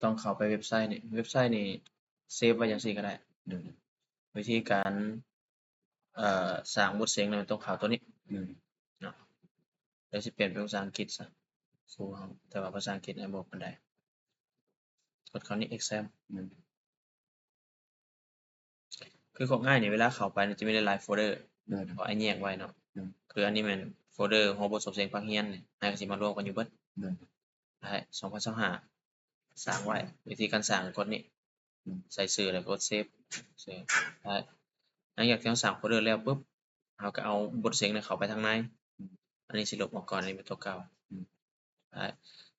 ต้องเข้าไปเว็บไซต์นี่เซฟไว้จั่งซี้ก็ได้วิธีการสร้างบทเสียงนี่มันต้องเข้าตัวนี้เนาะเดี๋ยวสิเปลี่ยนเป็นภาษาอังกฤษซะสู่เฮาแต่ว่าภาษาอังกฤษนี่บ่ปานใดกดเข้านี่ exam คือของอ้ายนี่เวลาเข้าไปนี่จะมีหลายๆโฟลเดอร์เพราะอ้ายแยกไว้เนาะคืออันนี้แม่นโฟลเดอร์ของบทสบเสียงภาคเรียนนี่อ้ายก็สิมารวมกันอยู่เบิดได้2025สร้างไว้วิธีการสร้างกดนี้ใส่ชื่อแล้วกดเซฟได้หลังจากที่เราสร้างโฟลเดอร์แล้วปุ๊บเราก็เอาบทเสียงนี่เข้าไปทางในอันนี้สิลบออกก่อนอันนี้เป็นตัวเก่าได้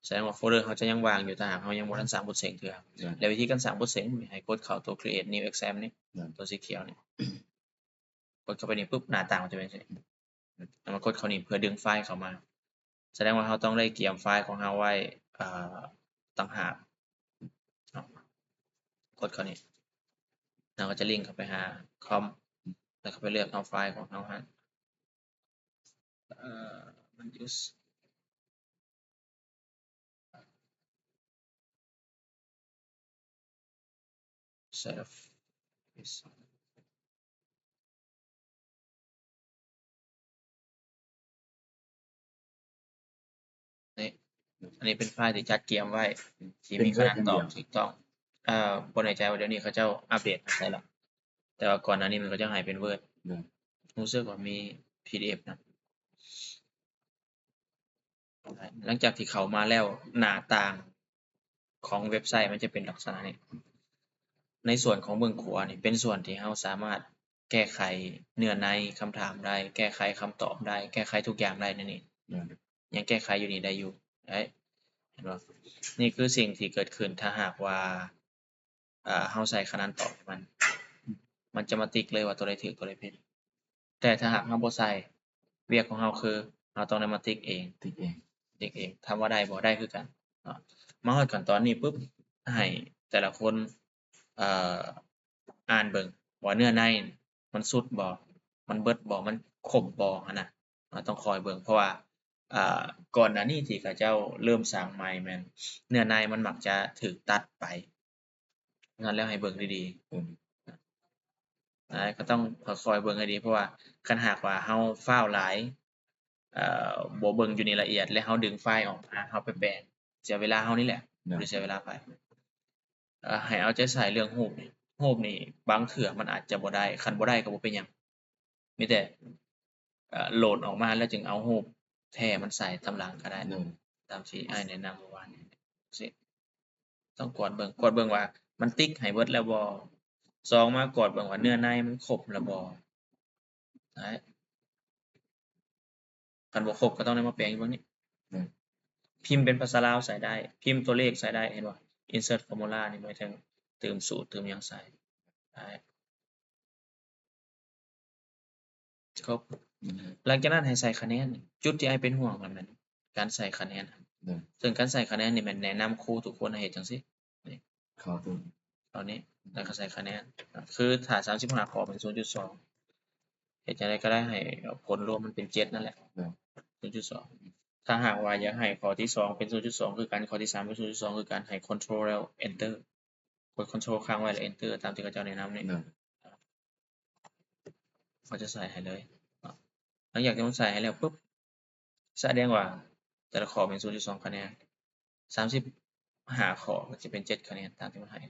แสดงว่าโฟลเดอร์เขาจะยังว่างอยู่ถ้าหากเรายังบ่ทันสร้างบทเสียงเทื่อแล้ววิธีการสร้างบทเสียงนี่ให้กดเข้าตัว create new exam นี่ตัวสีเขียวนี่กดเข้าไปนี่ปุ๊บหน้าต่างมันจะเป็นจังซี่แล้วมากดเข้านี่เพื่อดึงไฟล์เข้ามาแสดงว่าเราต้องได้เตรียมไฟล์ของเราไว้ต่างหากเนาะกดเข้านี่แล้วก็จะลิงก์เข้าไปหาคอมแล้วก็ไปเลือกเอาไฟล์ของเราหั่นมันอยู่set of นี่อันนี้เป็นไฟล์ที่จัดเตรียมไว้ที่มีขนาดตอบถูกต้องบ่แน่ใจว่าเดี๋ยวนี้เขาเจ้าอัปเดตมาใส่แล้วแต่ว่าก่อนหน้านี้มันก็จะให้เป็น Word รู้สึกว่ามี PDF นะหลังจากที่เข้ามาแล้วหน้าต่างของเว็บไซต์มันจะเป็นลักษณะนี้ในส่วนของเบื้องขวานี่เป็นส่วนที่เราสามารถแก้ไขเนื้อในคำถามได้แก้ไขคำตอบได้แก้ไขทุกอย่างได้ในนี้ยังแก้ไขอยู่นี่ได้อยู่เห็นบ่นี่คือสิ่งที่เกิดขึ้นถ้าหากว่าเราใส่คะแนนตอบให้มันจะมาติ๊กเลยว่าตัวใดถูกตัวใดผิดแต่ถ้าหากเราบ่ใส่เวียกของเราคือเราต้องได้มาติ๊กเองถามว่าได้บ่ได้คือกันเนาะมาฮอดขั้นตอนนี้ปุ๊บให้แต่ละคนอ่านเบิ่งว่าเนื้อในมันสุดบ่มันเบิดบ่มันครบบ่หั้นน่ะต้องคอยเบิ่งเพราะว่าก่อนหน้านี้ที่เขาเจ้าเริ่มสร้างใหม่แม่นเนื้อในมันมักจะถูกตัดไปงั้นแล้วให้เบิ่งดีๆก็ต้องค่อยๆเบิ่งให้ดีเพราะว่าคันหากว่าเราฟ้าวหลายบ่เบิ่งอยู่ในละเอียดแล้วเราดึงไฟล์ออกมาเราไปแปลงเสียเวลาเรานี่แหละบ่ได้เสียเวลาไผให้เอาใจใส่เรื่องรูปนี่บางเทื่อมันอาจจะบ่ได้คันบ่ได้ก็บ่เป็นหยังมีแต่โหลดออกมาแล้วจึงเอารูปแท้มันใส่ตามหลังก็ได้ตามที่อ้ายแนะนำเมื่อวานนี้สิต้องกวดเบิ่งว่ามันติ๊กให้เบิดแล้วบ่2มากวดเบิ่งว่าเนื้อในมันครบแล้วบ่คันบ่ครบก็ต้องได้มาแปลงอีกเบิ่งนี่พิมพ์เป็นภาษาลาวใส่ได้พิมพ์ตัวเลขใส่ได้เห็นบ่ insert formula นี่หมายถึงเติมสูตรเติมหยังใส่ได้ครบหลังจากนั้นให้ใส่คะแนนจุดที่อ้ายเป็นห่วงมันแม่นการใส่คะแนนซึ่งการใส่คะแนนนี่แม่นแนะนำครูทุกคนให้เฮ็ดจั่งซี้นี่ตอนนี้แล้วก็ใส่คะแนนคือถ้า35ข้อเป็น 0.2 เฮ็ดจั่งใดก็ได้ให้ผลรวมมันเป็น7นั่นแหละ 0.2 ถ้าหากว่าอยากให้ข้อที่2เป็น 0.2 คือกันข้อที่3เป็น 0.2 คือกันให้ control แล้ว enter กด control ค้างไว้แล้ว enter ตามที่เขาเจ้าแนะนำนี่เขาจะใส่ให้เลยหลังจากที่มันใส่ให้แล้วปุ๊บแสดงว่าแต่ละข้อเป็น 0.2 คะแนน35ข้อก็จะเป็น7คะแนนตามที่มันให้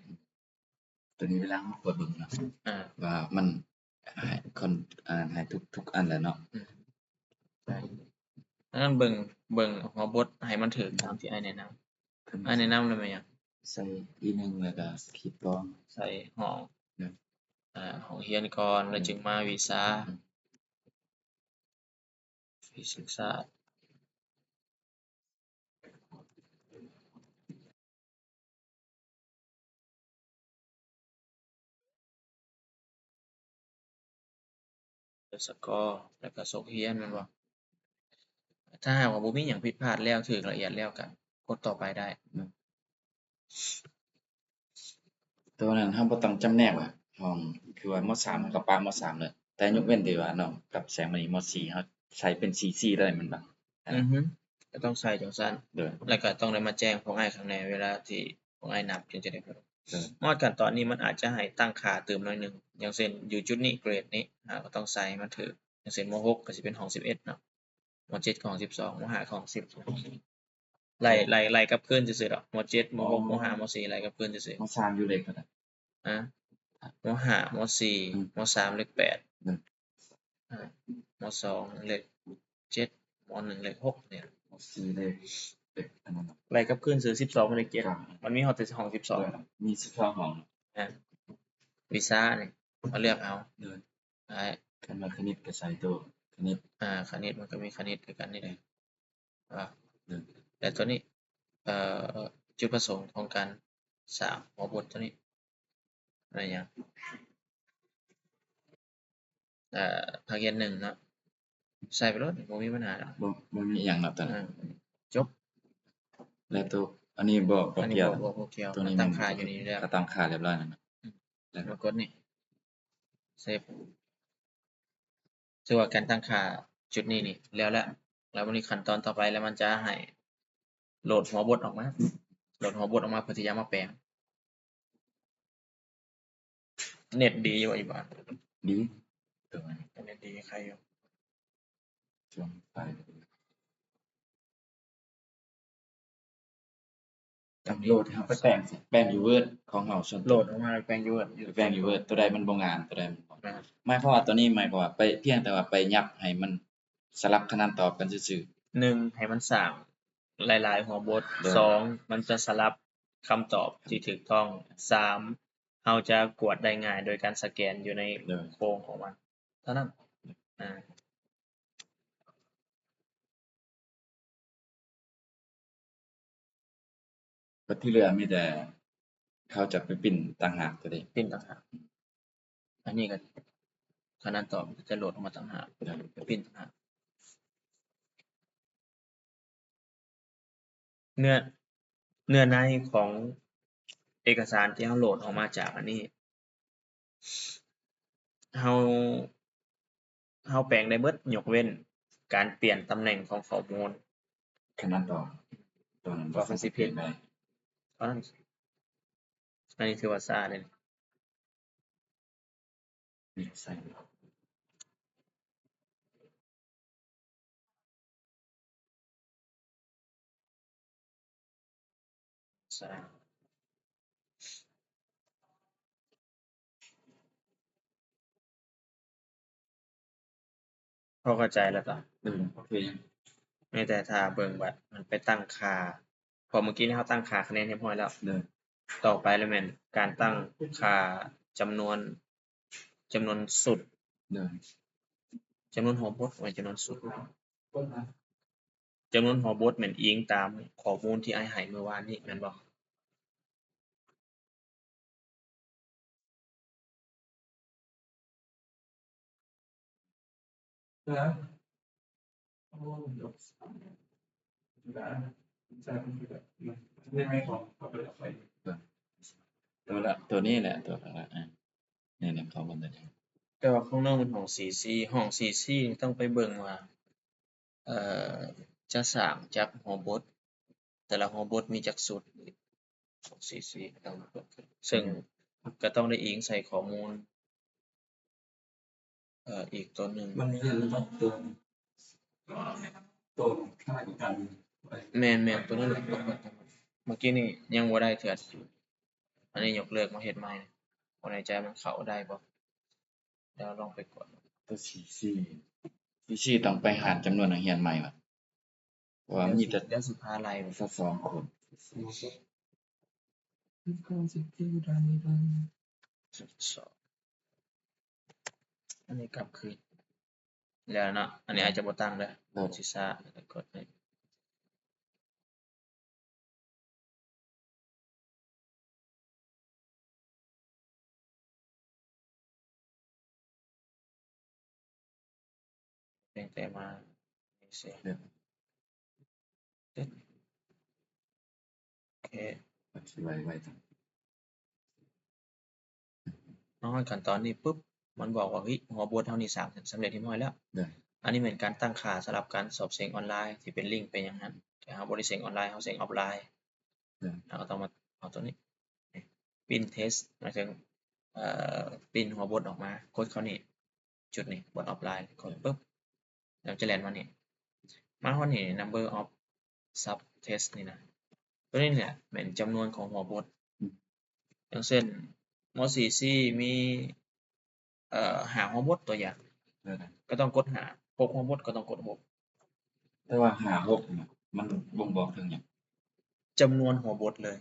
ตัวนี้เวลาเรากดเบิ่งเนาะว่ามันให้คนให้ทุกอันแหละเนาะดังนั้นเบิ่งหัวบทให้มันถูกตามที่อ้ายแนะนำอ้ายแนะนำแล้วแม่นหยังใส่อีหนึ่งแล้วก็ขีดก่อนใส่ห้องห้องเรียนก่อนแล้วจึงมาวิชาศึกษาสกอร์แล้วก็ส่งเรียนแม่นบ่ถ้าหากว่าบ่มีหยังผิดพลาดแล้วถูกละเอียดแล้วก็กดต่อไปได้ตัวนั้นเราบ่ต้องจำแนกว่าห้องคือว่าม.3 เราก็ปาม.3 เลยแต่ยกเว้นที่ว่าเนาะกับแสงมณีม.4 เราใช้เป็น CC ได้แม่นบ่ก็ต้องใส่จังซั่นแล้วก็ต้องได้มาแจ้งพวกอ้ายข้างในเวลาที่ ของอ้ายนับจึงจะได้ผล โดย มอดขั้นตอนนี้มันอาจจะให้ตั้งค่าเติมหน่อยหนึ่งอย่างเช่นอยู่จุดนี้เกรดนี้ก็ต้องใส่ให้มันถูกอย่างเช่นม6ก็สิเป็นห้อง11เนาะม7ก็ห้อง12ม5ก็ห้อง10ไล่กลับคืนซื่อๆดอกม7ม6ม5ม4ไล่กลับคืนซื่อ ม3อยู่เลขเท่าใด ๆม5ม4ม3เลข8ม2เลข7ม1เลข6เนี่ย ม4เลขอันนั้น ไล่กลับคืนซื่อ12เป็นเลข ครับ 7มันมีฮอดแต่ห้อง โดย 12 มี12ห้อง วีซ่านี่มาเลือกเอา โดย ได้ คันว่าคณิตก็ใส่ตัวคณิต คณิตมันก็มีคณิตคือกันนี่แหละโดย แต่ตัวนี้จุดประสงค์ของการสร้างหัวบทตัวนี้อะไรหยังภาคเรียน1เนาะใส่ไปโลดบ่มีปัญหาดอก บ่มีอิหยังเนาะตัวนั้น จบ แล้วตัวอันนี้บ่ อันนี้ เกี่ยว บ่เกี่ยว ตัวนี้ ตั้งค่าอยู่นี่แล้ว ก็ตั้งค่าเรียบร้อยแล้วเนาะ แล้วก็กดนี่เซฟคือว่าการตั้งค่าจุดนี้นี่แล้ววันนี้ขั้นตอนต่อไปแล้วมันจะให้โหลดหัวบทออกมาเพื่อที่จะมาแปลงเน็ตดีอยู่บ่อีบ่ ดีตัวนี้ เน็ตดีใครอยู่ ช่วงไป โหลดครับไปแปลงอยู่ Word ของเราส่วน โหลดออกมาแปลงอยู่ แปลงอยู่ Word ตัวใดมันบ่งามตัวใดมันบ่ นะ หมายความว่าตัวนี้หมายความว่าไปเพียงแต่ว่าไปยับให้มันสลับคะแนนตอบกันซื่อ 1ให้มันสร้างหลายๆหัวบท เด้อ 2มันจะสลับคำตอบที่ถูกต้อง 3เราจะกวดได้ง่ายโดยการสแกนอยู่ใน ๆเด้อ โครงของมันเท่านั้นอ่า ก็ที่เหลือมีแต่เขาจะไปปริ้นต่างหากตัวใด ปิ้นต่างหากอันนี้ก็คะแนนตอบจะโหลดออกมาต่างหาก เด้อ ปิ้นต่างหากเนื้อในของเอกสารที่เราโหลดออกมาจากอันนี้เราแปลงได้เบิดยกเว้นการเปลี่ยนตำแหน่งของข้อมูล คะแนนตอบตัวนั้นบ่ ว่ามันสิผิด ได้ เพราะฉะนั้นอันนี้ถือว่าซ่าเลย นี่ใส่ ซ่าพอเข้าใจแล้วก็ โอเค ไม่แต่ถ้าเบิ่งว่ามันไปตั้งค่าพอเมื่อกี้นี้เราตั้งค่าคะแนนเรียบร้อยแล้ว เด้อ ต่อไปแล้วแม่นการตั้งค่าจำนวนสุด เด้อ จำนวนหัวบทไว้จำนวนสุดจำนวนหัวบทแม่นอิงตามข้อมูลที่อ้ายให้เมื่อวานนี้แม่นบ่ตัวนี้แหละตัวข้างล่างนี่ๆเขาบ่ได้ แต่ว่าข้างนอกมันห้อง 4C ห้อง 4C นี่ต้องไปเบิ่งว่าเอ่อจะสร้างจากหัวบท แต่ละหัวบทมีจักสุดของ 4C ก็ต้องเบิ่งซึ่งก็ต้องได้อิงใส่ข้อมูลอีกตัวหนึ่ง มันมีอย่างต้องตัวค่าอีกอัน แม่นๆตัวนี้แหละเมื่อกี้นี่ยังบ่ได้เทื่ออันนี้ยกเลิกมาเฮ็ดใหม่บ่แน่ใจมันเข้าได้บ่เดี๋ยวลองไปกด ตัว CC ต้องไปหารจำนวนนักเรียนใหม่ว่ะเพราะว่ามีแต่ เดี๋ยวสิพาไล่ไป สัก2คน อันนี้กลับคืนแล้วเนาะอันนี้อาจจะบ่ตั้งเด้อ เด้อ สิซ่ากดให้เพียงแต่มานี่สิ เด้อ โอเค สิไว้จัง ขั้นตอนนี้ปุ๊บมันบอกว่าเฮ้ยหัวบทเฮานี่สร้างสำเร็จเรียบร้อยแล้ว เด้อ อันนี้เหมือนการตั้งค่าสำหรับการสอบเสียงออนไลน์ที่เป็นลิงก์ไปอย่างนั้นแต่เฮาบ่ได้เสียงออนไลน์เฮาเสียงออฟไลน์ เด้อ เราก็ต้องมา เอาตัวนี้นี่ปิ้น test หมายถึงปิ้นหัวบทออกมากดเข้านี่จุดนี่บน offline กดปุ๊บแล้วจะแล่นมานี่มาฮอดนี่ number of sub test นี่นะตัวนี้เนี่ยแม่นจำนวนของหัวบทอย่างเช่นม.4 C มี5หัวบทตัวอย่าง เด้อ ก็ต้องกด5 6หัวบทก็ต้องกด6 แต่ว่า5 6เนี่ยมันบ่งบอกถึงหยัง จำนวนหัวบทเลย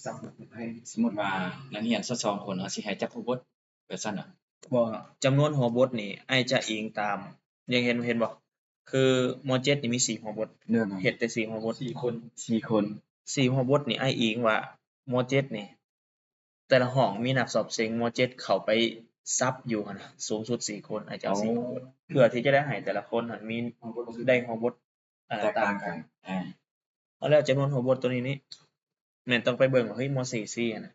สับให้ สมมุติว่านักเรียนสัก2คนเฮาสิให้จักผู้บทแบบซั่นน่ะ บ่จำนวนหัวบทนี่อ้ายจะอิงตามยังเห็นบ่คือม.7 นี่มี4หัวบท เด้อ เฮ็ดแต่4หัวบท 4 คน 4คน 4หัวบทนี่อ้ายอิงว่าม.7 นี่ แต่ละห้องมีนักสอบเซ็งม.7 เข้าไปซับอยู่หั่นน่ะสูงสุด4คนอ้ายจะเอา4หัวบทเพื่อที่จะได้ให้แต่ละคนหั่นมีได้หัวบทแตก ต่า ต่าง ง กั กัน นอา เอาแล้วจำนวนหัวบทตัวนี้นี่แม่นต้องไปเบิ่งว่าเฮ้ยม.4 C อะนะ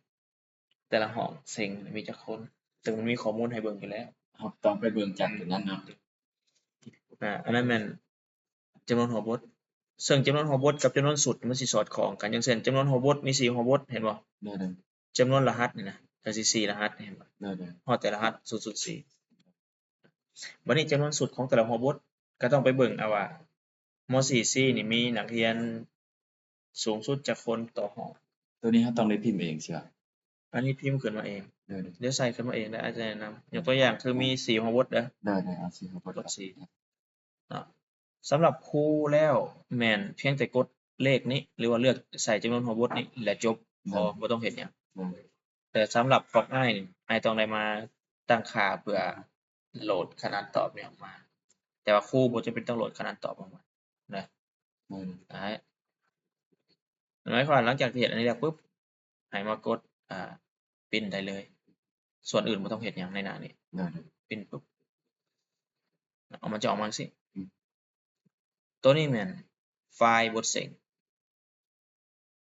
แต่ละห้องเซ็งมีจักคนซึ่งมันมีข้อมูลให้เบิ่งอยู่แล้ว เฮาต้องไปเบิ่งจากตัวนั้นเนาะ อันนั้นแม่นจำนวนหัวบทซึ่งจำนวนหัวบทกับจำนวนสุดมันสิสอดคล้องกันอย่างเช่นจำนวนหัวบทมี4หัวบทเห็นบ่ เด้อ จำนวนรหัสนี่นะก็สิ4รหัสเห็นบ่ เด้อ ฮอดแต่รหัส0 0 4บัดนี้จำนวนสุดของแต่ละหัวบทก็ต้องไปเบิ่งเอาว่าม.4 C นี่มีนักเรียนสูงสุดจักคนต่อห้อง ตัวนี้เฮาต้องได้พิมพ์เองใช่บ่ อันนี้พิมพ์ขึ้นมาเอง เด้อ เดี๋ยวใส่ขึ้นมาเองแล้วอาจารย์แนะนำยกตัวอย่างคือมี4หัวบทเด้อ เด้อเอาสิครับ กด4เนาะสำหรับครูแล้วแม่นเพียงแต่กดเลขนี้หรือว่าเลือกใส่จำนวนหัวบทนี้และจบพอบ่ต้องเฮ็ดหยัง แต่สำหรับฟอกอ้ายนี่อ้ายต้องได้มาตั้งค่าเพื่อโหลดคะแนนตอบนี่ออกมา แต่ว่าครูบ่จำเป็นต้องโหลดคะแนนตอบออกมานะได้หมายความว่าหลังจากที่เฮ็ดอันนี้แล้วปุ๊บให้มากดพิมพ์ได้เลย ส่วนอื่นบ่ต้องเฮ็ดหยังในหน้านี้ เด้อ พิมพ์ปุ๊บมันจะออกมาจังซี่ตัวนี้แม่นไฟล์บทเซ็ง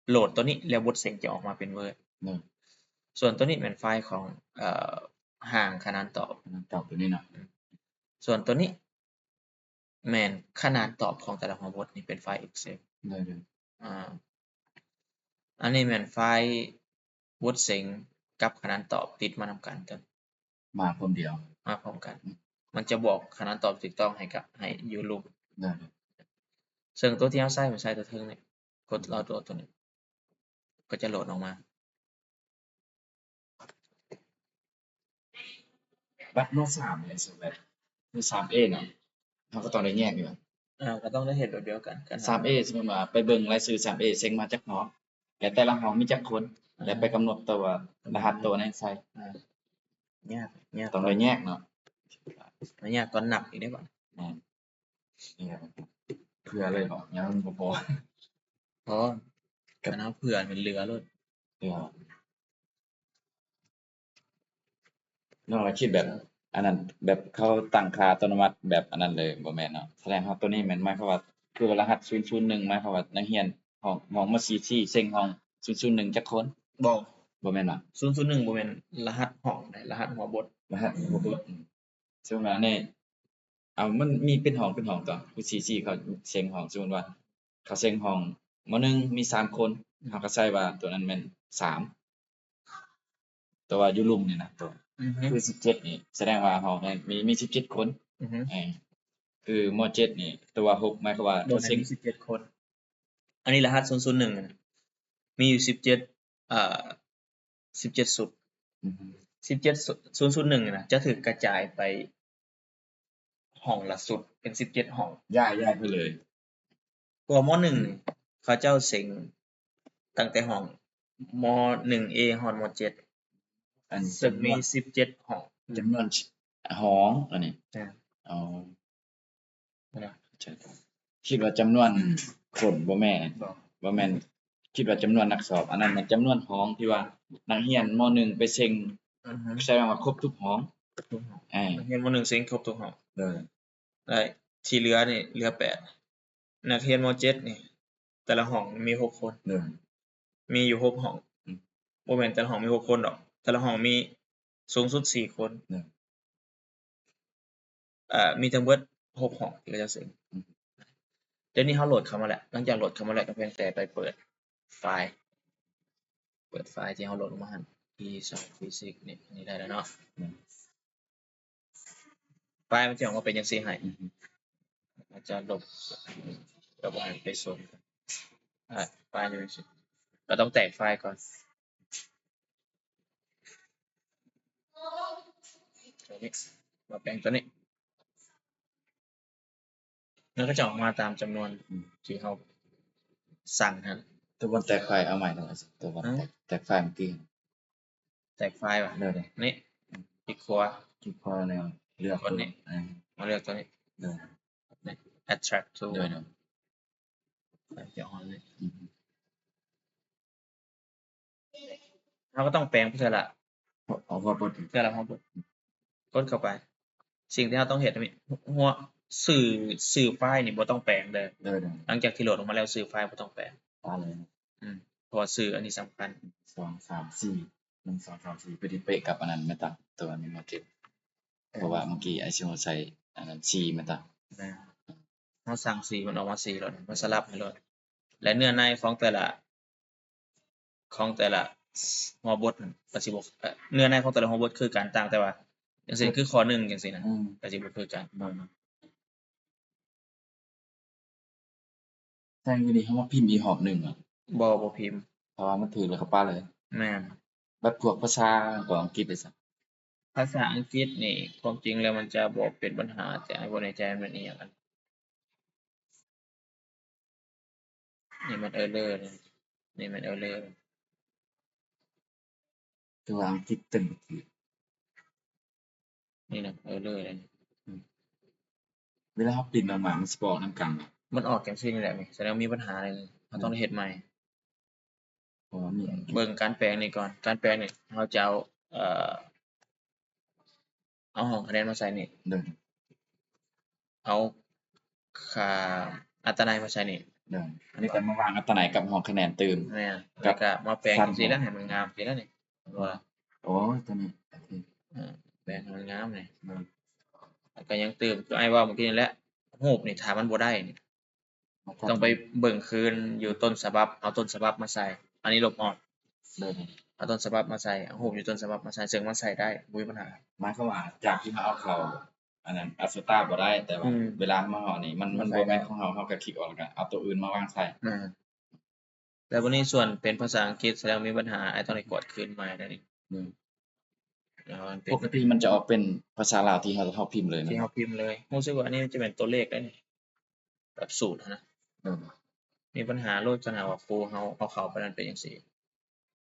โหลดตัวนี้แล้วบทเซ็งจะออกมาเป็น Word เด้อ ส่วนตัวนี้เป็นไฟล์ของห่างขนานตอบ ตอบตัวนี้เนาะ ส่วนตัวนี้แม่นขนาดตอบของแต่ละหัวบทนี่เป็นไฟล์ Excel เด้อ อันนี้แม่นไฟล์บทเซ็งกับขนานตอบติดมานำกันตัว มาพร้อมเดียว มาพร้อมกัน มันจะบอกขนานตอบถูกต้องให้อยู่รูป เด้อ ซึ่งตัวที่เราใส่มันใส่ตัวเทิงนี่กดรอตัวนี้ก็จะโหลดออกมา บัดม.3เนี่ยสิแบบคือ 3A เนาะเฮาก็ต้องได้แยกอยู่ ก็ต้องได้เฮ็ดแบบเดียวกันกัน 3A สมมุติว่าไปเบิ่งรายชื่อ 3A เซ็งมาจากห้องแล้วแต่ละห้องมีจักคน แล้วไปกำหนดตัวรหัสตัวนั้นใส่ ยาก ต้องได้แยกเนาะ มันยากตอนนับอีกเด้บัด นี่ครับเพื่อเลยบ่ยังบ่พอ พอคันเฮาเผื่อมันเหลือโลด เพื่อน้องว่าคิดแบบอันนั้นแบบเขาตั้งค่าอัตโนมัติแบบอันนั้นเลยบ่แม่นเนาะแสดงว่าตัวนี้แม่นหมายความว่าคือรหัส001หมายความว่านักเรียนห้องม.4 เซ็งห้อง001จักคน บ่ บ่แม่นบ่ 001บ่แม่นรหัสห้องได้รหัสหัวบท รหัสบ่เบิดสมมุติว่านี่มันมีเป็นห้องตัวคือ44เขาเซ็งห้องสมมุติว่าเขาเซ็งห้องม.1 มี3คนเขาก็ใส่ว่าตัวนั้นแม่น3แต่ว่าอยู่รุมนี่นะตัว อือฮึ คือ17นี่แสดงว่าห้องนั้นมี17คน อือฮึ คือม.7 นี่ตัว6หมายความว่า โดนให้มี17คนอันนี้รหัส001น่ะมีอยู่17สุด อือฮึ 001น่ะจะถูกกระจายไปห้องละสุดเป็น17ห้อง ย้ายไปเลย ตัวม.1 นี่เขาเจ้าเซ็งตั้งแต่ห้องม.1A ฮอดม.7 อัน ซึ่งมี17ห้อง จำนวนห้องอันนี้ อ๋อ นะ คิดว่าจำนวนคนบ่แม่น บ่ บ่แม่นคิดว่าจำนวนนักสอบ อันนั้นมันจำนวนห้องที่ว่านักเรียนม.1 ไปเซ็ง อือฮึ แสดงว่าครบทุกห้อง ทุกห้อง อา นักเรียนม.1 เซ็งครบทุกห้อง เด้อ ได้ที่เหลือนี่เหลือ8นักเรียนม.7 นี่แต่ละห้องมี6คน เด้อ มีอยู่6ห้องบ่แม่นแต่ละห้องมี6คนดอกแต่ละห้องมีสูงสุด4คน เด้อ มีทั้งเบิด6ห้องที่เขาเจ้าเซ็งเดี๋ยวนี้เราโหลดเข้ามาแล้วหลังจากโหลดเข้ามาแล้วก็เพียงแต่ไปเปิดไฟล์ เปิดไฟล์ที่เราโหลดลงมาหั่น e2physics นี่อันนี้ได้แล้วเนาะไฟล์มันจะออกมาเป็นจังซี่ให้อาจารย์ลบบ่ให้ไปส่งไฟล์อยู่จังซี่เราต้องแตกไฟล์ก่อนตัวนี้มาแปลงตัวนี้มันก็จะออกมาตามจำนวนที่เราสั่งหั่น ตัวบนแตกไฟล์เอาใหม่หน่อยสิตัวบนแตกไฟล์เมื่อกี้ แตกไฟล์ว่ะ เด้อ นี่คลิกขวา คลิกพอแล้วเลือก กดนี่ มาเลือกตัวนี้ เด้อ นี่ attract to เด้อ เดี๋ยวออนเลยเราก็ต้องแปลงเพื่อละ เอาพอปุ๊บ เพื่อละพร้อมปุ๊บกดเข้าไป สิ่งที่เราต้องเห็นนี่หัวสื่อไฟล์นี่บ่ต้องแปลงเด้อ เด้อ หลังจากที่โหลดออกมาแล้วสื่อไฟล์บ่ต้องแปลง ตาเลย เพราะว่าสื่ออันนี้สำคัญ 2 3 4 1 2 3 4พอดีเป๊ะกับอันนั้นแม่นตาตัวนี้มาเก็บเพราะว่าเมื่อกี้ไอ้สิเราใช้อันนั้น4แม่นตา นะเราสั่งสีมันออกมาสีแล้วมันสลับให้เลยและเนื้อในของแต่ละหัวบทก็สิบ่เนื้อในของแต่ละหัวบทคือการต่างแต่ว่าจังซี่คือข้อ1จังซี่นะก็สิบ่คือกัน แต่อยู่นี่เฮามาพิมพ์อีหอบ1อ่ะ บ่พิมพ์ เพราะว่ามันถือแล้วก็ปาเลย แม่น แบบพวกภาษาของอังกฤษได้ซะ ภาษาอังกฤษนี่ความจริงแล้วมันจะบ่เป็นปัญหาแต่ไอ้บ่แน่ใจมันเป็นอิหยังกันนี่มัน error นี่มัน error ตัวอังกฤษตึง นี่นะ error เลย เวลาเฮาปริ้นออกมามันสิบอกนำกัน มันออกจังซี่นี่แหละนี่แสดงว่ามีปัญหาอะไรเราต้องเฮ็ดใหม่ เพราะว่ามีอังกฤษ เบิ่งการแปลงนี่ก่อนการแปลงนี่เราจะเอาห้องคะแนนมาใส่นี่ เด้อ เอาค่าอัตนัยมาใส่นี่ เด้ออันนี้ก็มาวางอัตนัยกับห้องคะแนนตื่ม แม่นแล้วก็มาแปลงจังซี่แล้วให้มันงามจังซี่แล้วนี่ว่า โอ้ตัวนี้โอเค แปลงให้มันงามนี่แล้วก็ยังเติมคือไอ้ว่าเมื่อกี้นี่แหละรูปนี่ถ้ามันบ่ได้นี่ต้องไปเบิ่งคืนอยู่ต้นฉบับเอาต้นฉบับมาใส่อันนี้ลบออก เด้อ เอาต้นฉบับมาใส่เอารูปอยู่ต้นฉบับมาใส่ซึ่งมันใส่ได้บ่มีปัญหา หมายความว่าจากที่เฮาเอาเข้าอันนั้นอัสตาบ่ได้แต่ว่าเวลามาฮอดนี่มันบ่แม่นของเฮาก็คลิกออกแล้วก็เอาตัวอื่นมาวางใส่ แล้ววันนี้ส่วนเป็นภาษาอังกฤษแสดงมีปัญหาไอ้ตอนนี้กดคืนมาได้นี่แล้วมันเป็น ปกติมันจะออกเป็นภาษาลาวที่เฮาพิมพ์เลยนะ ที่เราพิมพ์เลยรู้สึกว่าอันนี้มันจะเป็นตัวเลขได้นี่แบบสูตรนะ เด้อ มีปัญหาโลดปัญหาว่าครูเฮาเอาเข้าไปนั่นเป็นจังซี่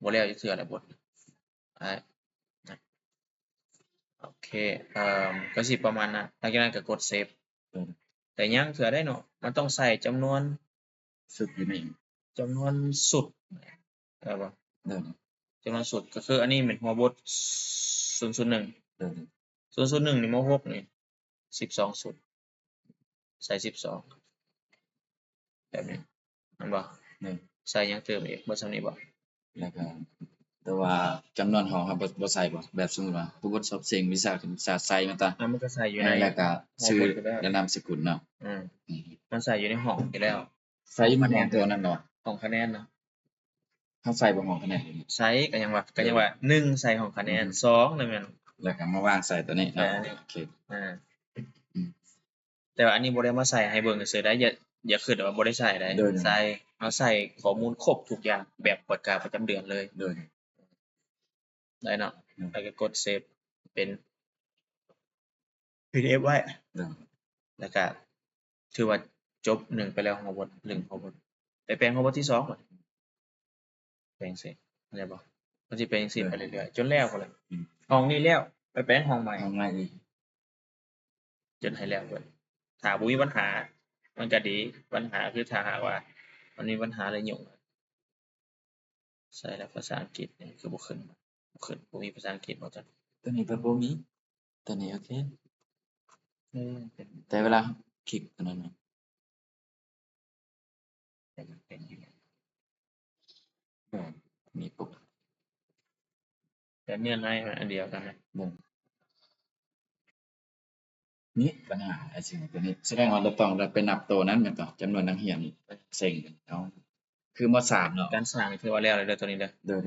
บ่แล้วจักเทื่อแล้วบทโอเคก็สิประมาณนั้นหลังจากนั้นก็กดเซฟแต่ยังเทื่อได้เนาะมันต้องใส่จำนวน สุดอยู่นี่ จำนวนสุดบ่ เด้อ จำนวนสุดก็คืออันนี้เป็นหัวบท001 เด้อ 001นี่ม6นี่12สุดใส่12แบบนี้มันบ่ เด้อ ใส่หยังเติมอีกบ่ส่ำนี้บ่ แล้วก็แต่ว่าจำนวนห้องเฮาบ่ใส่บ่แบบสมมุติว่าผู้บทสอบเสียงวิชาคณิตศาสตร์ใส่มาตา มันก็ใส่อยู่ใน แล้วก็ชื่อและนามสกุลเนาะ มันใส่อยู่ในห้องอยู่แล้ว ใส่มาแทนตัวนั้นเนาะ ห้องคะแนนเนาะ เฮาใส่บ่ห้องคะแนน ใส่ก็ยังว่า1ใส่ห้องคะแนน2นั่นแม่น แล้วก็มาวางใส่ตัวนี้เนาะโอเค แต่ว่าอันนี้บ่ได้มาใส่ให้เบิ่งซื่อๆได้อย่าคิดว่าบ่ได้ใส่ได้ใส่เอาใส่ข้อมูลครบทุกอย่างแบบประกาศประจำเดือนเลย เด้อ ได้เนาะแล้วก็กดเซฟเป็น PDF ไว้ เด้อ แล้วก็ถือว่าจบ1ไปแล้วหัวบท1หัวบทไปแปลงหัวบทที่2ก่อนแปลงเสร็จเข้าใจบ่มันสิเป็นจังซี่ไปเรื่อยๆจนแล้วพุ่นล่ะห้องนี้แล้วไปแปลงห้องใหม่ ห้องใหม่อีก จนให้แล้วเบิดถ้าบ่มีปัญหามันก็ดีปัญหาคือถ้าหากว่ามันมีปัญหาอะไรยุ่งใส่แล้วภาษาอังกฤษนี่คือบ่ขึ้นบ่มีภาษาอังกฤษบ่จัก ตัวนี้เพิ่นบ่มีตัวนี้โอเค เป็น แต่เวลาคลิกอันนั้นน่ะ เป็นอยู่ มีปุ๊บ แต่เนื้อในมันอันเดียวกันนะ นี่ปัญหาไอ้สิ่งตัวนี้แสดงว่าเราต้องไปนับตัวนั้นแม่นบ่จำนวนนักเรียนเซ็งเอาคือม3เนาะ การสร้างนี่ถือว่าแล้วเลยเด้อตัวนี้เด้อ เด้อ